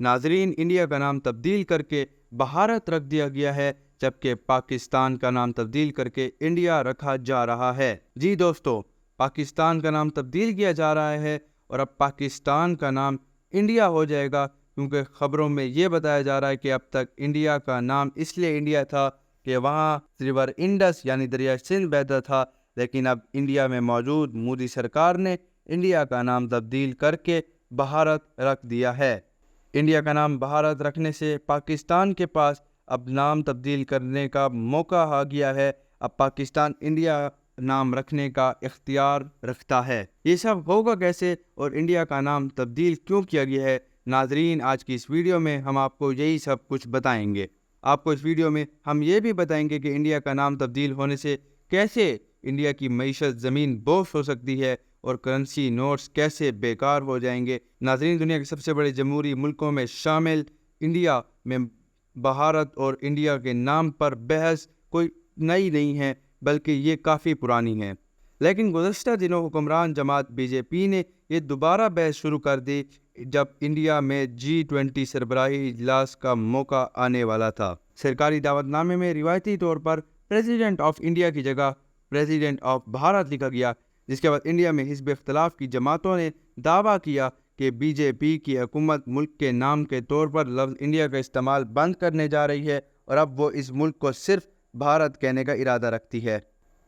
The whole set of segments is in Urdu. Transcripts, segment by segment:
ناظرین، انڈیا کا نام تبدیل کر کے بھارت رکھ دیا گیا ہے، جبکہ پاکستان کا نام تبدیل کر کے انڈیا رکھا جا رہا ہے۔ جی دوستو، پاکستان کا نام تبدیل کیا جا رہا ہے اور اب پاکستان کا نام انڈیا ہو جائے گا، کیونکہ خبروں میں یہ بتایا جا رہا ہے کہ اب تک انڈیا کا نام اس لیے انڈیا تھا کہ وہاں ریور انڈس یعنی دریائے سندھ بہتا تھا، لیکن اب انڈیا میں موجود مودی سرکار نے انڈیا کا نام تبدیل کر کے بھارت رکھ دیا ہے۔ انڈیا کا نام بھارت رکھنے سے پاکستان کے پاس اب نام تبدیل کرنے کا موقع آ گیا ہے۔ اب پاکستان انڈیا نام رکھنے کا اختیار رکھتا ہے۔ یہ سب ہوگا کیسے اور انڈیا کا نام تبدیل کیوں کیا گیا ہے؟ ناظرین، آج کی اس ویڈیو میں ہم آپ کو یہی سب کچھ بتائیں گے۔ آپ کو اس ویڈیو میں ہم یہ بھی بتائیں گے کہ انڈیا کا نام تبدیل ہونے سے کیسے انڈیا کی معیشت زمین بوس ہو سکتی ہے اور کرنسی نوٹس کیسے بیکار ہو جائیں گے۔ ناظرین، دنیا کے سب سے بڑے جمہوری ملکوں میں شامل انڈیا میں بھارت اور انڈیا کے نام پر بحث کوئی نئی نہیں ہے، بلکہ یہ کافی پرانی ہے، لیکن گزشتہ دنوں حکمران جماعت بی جے پی نے یہ دوبارہ بحث شروع کر دی جب انڈیا میں G20 سربراہی اجلاس کا موقع آنے والا تھا۔ سرکاری دعوت نامے میں روایتی طور پر پریزیڈنٹ آف انڈیا کی جگہ پریزیڈنٹ آف بھارت لکھا گیا، جس کے بعد انڈیا میں حزب اختلاف کی جماعتوں نے دعویٰ کیا کہ بی جے پی کی حکومت ملک کے نام کے طور پر لفظ انڈیا کا استعمال بند کرنے جا رہی ہے اور اب وہ اس ملک کو صرف بھارت کہنے کا ارادہ رکھتی ہے۔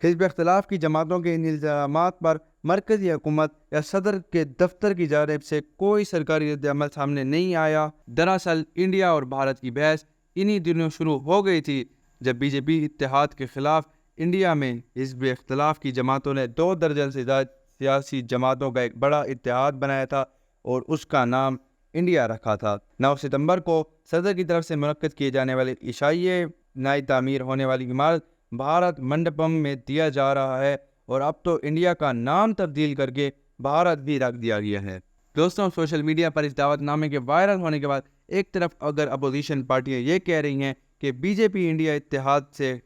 حزب اختلاف کی جماعتوں کے ان الزامات پر مرکزی حکومت یا صدر کے دفتر کی جانب سے کوئی سرکاری رد عمل سامنے نہیں آیا۔ دراصل انڈیا اور بھارت کی بحث انہی دنوں شروع ہو گئی تھی جب بی جے پی اتحاد کے خلاف انڈیا میں حزب اختلاف کی جماعتوں نے 2 درجن سے زیادہ سیاسی جماعتوں کا ایک بڑا اتحاد بنایا تھا اور اس کا نام انڈیا رکھا تھا۔ 9 ستمبر کو صدر کی طرف سے منعقد کیے جانے والے عشائیے نئی تعمیر ہونے والی عمارت بھارت منڈپم میں دیا جا رہا ہے اور اب تو انڈیا کا نام تبدیل کر کے بھارت بھی رکھ دیا گیا ہے۔ دوستوں، سوشل میڈیا پر اس دعوت نامے کے وائرل ہونے کے بعد ایک طرف اگر اپوزیشن پارٹیاں یہ کہہ رہی ہیں کہ بی جے پی انڈیا اتحاد سے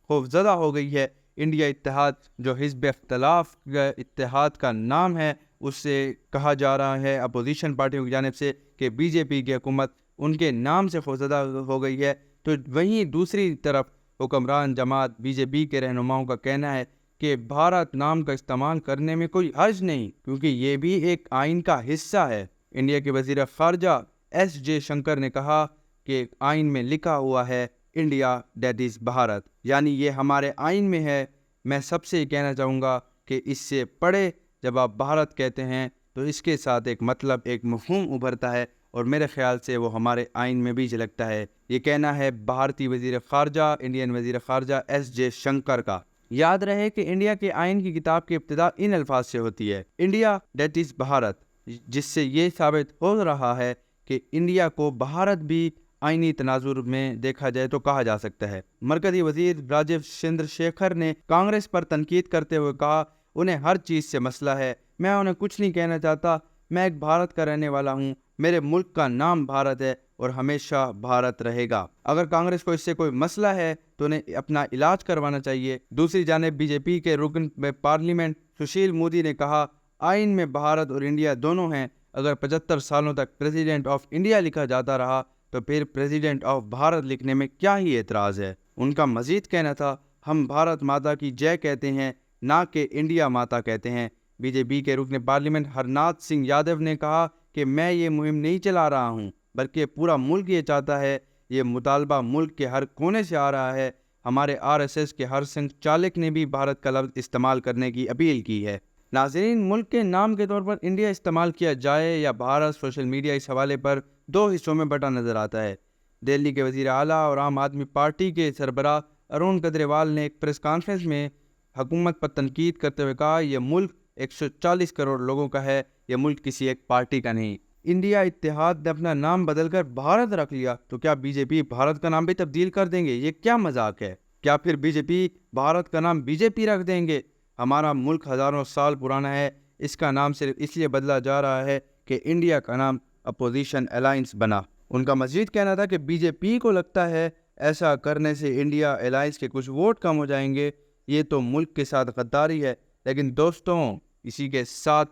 خوفزدہ ہو گئی ہے، انڈیا اتحاد جو حزب اختلاف کا اتحاد کا نام ہے اس سے کہا جا رہا ہے اپوزیشن پارٹیوں کی جانب سے کہ بی جے پی کی حکومت ان کے نام سے خوفزدہ ہو گئی ہے، تو وہیں دوسری طرف حکمران جماعت بی جے پی کے رہنماؤں کا کہنا ہے کہ بھارت نام کا استعمال کرنے میں کوئی حرج نہیں، کیونکہ یہ بھی ایک آئین کا حصہ ہے۔ انڈیا کے وزیر خارجہ ایس جے شنکر نے کہا کہ آئین میں لکھا ہوا ہے انڈیا دیٹ از بھارت، یعنی یہ ہمارے آئین میں ہے۔ میں سب سے یہ کہنا چاہوں گا کہ اس سے پڑھے، جب آپ بھارت کہتے ہیں تو اس کے ساتھ ایک مطلب، ایک مفہوم ابھرتا ہے اور میرے خیال سے وہ ہمارے آئین میں بھی جھلکتا ہے۔ یہ کہنا ہے بھارتی وزیر خارجہ، انڈین وزیر خارجہ ایس جے شنکر کا۔ یاد رہے کہ انڈیا کے آئین کی کتاب کی ابتدا ان الفاظ سے ہوتی ہے، انڈیا دیٹ از بھارت، جس سے یہ ثابت ہو رہا ہے کہ انڈیا کو بھارت بھی آئینی تناظر میں دیکھا جائے تو کہا جا سکتا ہے۔ مرکزی وزیر راجیو چندر شیکھر نے کانگریس پر تنقید کرتے ہوئے کہا انہیں ہر چیز سے مسئلہ ہے، میں انہیں کچھ نہیں کہنا چاہتا، میں ایک بھارت کا رہنے والا ہوں، میرے ملک کا نام بھارت ہے اور ہمیشہ بھارت رہے گا۔ اگر کانگریس کو اس سے کوئی مسئلہ ہے تو انہیں اپنا علاج کروانا چاہیے۔ دوسری جانب بی جے پی کے رکن پارلیمنٹ سشیل مودی نے کہا آئین میں بھارت اور انڈیا دونوں ہیں، اگر 75 سالوں تک پریزیڈنٹ آف انڈیا لکھا جاتا رہا تو پھر پریزیڈنٹ آف بھارت لکھنے میں کیا ہی اعتراض ہے۔ ان کا مزید کہنا تھا ہم بھارت ماتا کی جے کہتے ہیں، نہ کہ انڈیا ماتا کہتے ہیں۔ بی جے پی کے رکن پارلیمنٹ ہرناتھ سنگھ یادو نے کہا کہ میں یہ مہم نہیں چلا رہا ہوں، بلکہ پورا ملک یہ چاہتا ہے، یہ مطالبہ ملک کے ہر کونے سے آ رہا ہے۔ ہمارے RSS کے ہرسنگھ چالک نے بھی بھارت کا لفظ استعمال کرنے کی اپیل کی ہے۔ ناظرین، ملک کے نام کے طور پر انڈیا استعمال کیا جائے یا بھارت، سوشل میڈیا اس حوالے پر 2 حصوں میں بٹا نظر آتا ہے۔ دہلی کے وزیر اعلیٰ اور عام آدمی پارٹی کے سربراہ ارون کیجریوال نے ایک پریس کانفرنس میں حکومت پر تنقید کرتے ہوئے کہا یہ ملک 140 کروڑ لوگوں کا ہے، یہ ملک کسی ایک پارٹی کا نہیں۔ انڈیا اتحاد نے اپنا نام بدل کر بھارت رکھ لیا تو کیا بی جے پی بھارت کا نام بھی تبدیل کر دیں گے؟ یہ کیا مذاق ہے؟ کیا پھر بی جے پی بھارت کا نام بی جے پی رکھ دیں گے؟ ہمارا ملک ہزاروں سال پرانا ہے، اس کا نام صرف اس لیے بدلا جا رہا ہے کہ انڈیا کا نام اپوزیشن الائنس بنا۔ ان کا مزید کہنا تھا کہ بی جے پی کو لگتا ہے ایسا کرنے سے انڈیا الائنس کے کچھ ووٹ کم ہو جائیں گے، یہ تو ملک کے ساتھ غداری ہے۔ لیکن دوستوں، اسی کے ساتھ